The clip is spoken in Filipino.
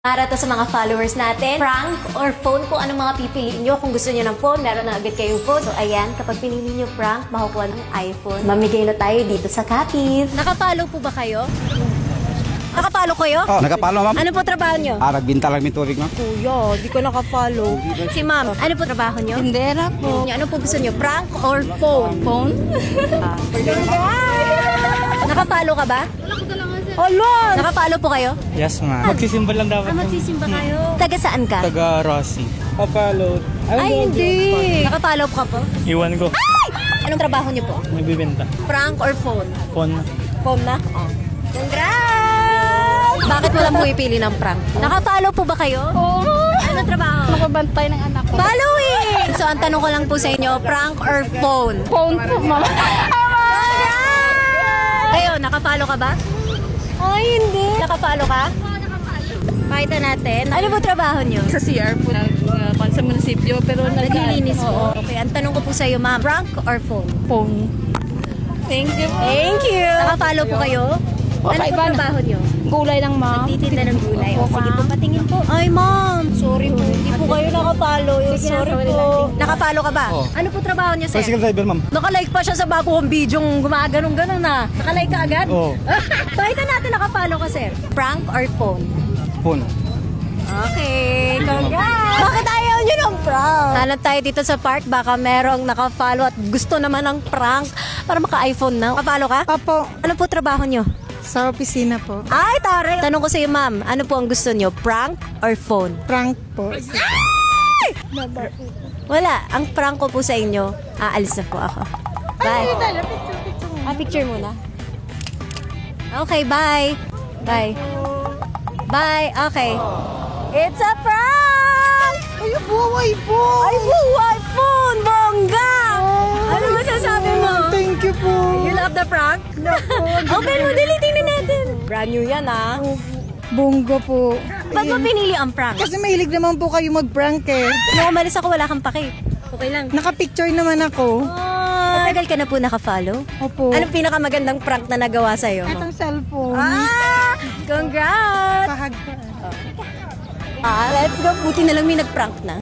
Para to sa mga followers natin, prank or phone, kung anong mga pipiliin nyo. Kung gusto nyo ng phone, meron na agad kayong phone. So ayan, kapag pinili nyo prank, makukuha ng iPhone. Mamigay na tayo dito sa Capiz. Nakapalo po ba kayo? Nakapalo kayo? Oh, nakapalo, ma'am. Ano po trabaho nyo? Nagbinta lang ng tubig, ma'am. Kuya, di ko nakapalo. Si ma'am, ano po trabaho nyo? Tindera po. Ano po gusto nyo? Prank or phone? Phone? Nakapalo ka ba? Wala ko talaga sir. Hala! Nakapalo po kayo? Yes, ma'am. Magsisimba lang dapat. Magsisimba kayo. Taga saan ka? Taga Rossi. Papalo. Ay, hindi. Nakapalo ka po? Iwan ko. Ay! Anong trabaho niyo po? Nagbibenta. Prank or phone? Phone. Phone na? Oh. Congrats! Bakit mo lang pumipili ng prank? Nakapalo po ba kayo? Oo. Anong trabaho? Makabantay ng anak ko. Following! So, ang tanong ko lang po sa inyo, prank or phone? Phone po, mama. Kayo, nakapalo ka ba? Ay, hindi. Nakapalo ka? Pakita natin. Ano po trabaho niyo? Sa CR po, sa munisipyo, pero Naglilinis po. Okay, ang tanong ko po sa iyo, ma'am, prank or phone? phone. Thank you. Thank you! Nakapalo po kayo? Ano po trabaho niyo? Gulay lang, ma'am. Titinda ng gulay. O, sige po, patingin po. Ay, ma'am. Sorry po. Hindi po kayo nakapalo. Sorry po. Nakapalo ka ba? Oo. Ano po trabaho niyo, sir? Bicycle driver, ma'am. Nakalike pa siya sa bago kong video gumaganong-ganon na. Nakalike ka agad? Oo. Pakita natin nakapalo ka, sir. Prank or phone? Phone. Okay, congrats! Bakit ayaw nyo ng prank? Hanap tayo dito sa park, baka merong nakafollow at gusto naman ng prank para maka-iPhone na. Nakapalo ka? Opo, Ano po trabaho nyo? sa opisina po. Ay, tari! Tanong ko sa'yo, ma'am, ano po ang gusto nyo? Prank or phone? Prank po. Wala. Ang prank ko po sa inyo, aalis na po ako. Bye. Picture muna. Okay, bye. Bye. Bye. Okay. It's a prank! Ay, buhay po! Ay, buhay phone! Bongga! Ano masasabi mo? Thank you po! You love the prank? Open mo, dilitin na natin. Brand new yan, ah. Bongga po. Ba't mo pinili ang prank? Kasi mahilig naman po kayo mag-prank eh. Nung umalis ako, wala kang pake. Okay lang. Nakapicture naman ako. Tagal ka na po nakafollow? Opo. Anong pinakamagandang prank na nagawa sa'yo? Itong cellphone. Congrats! Pahag pa. Let's go. Buti na lang may nag-prank na.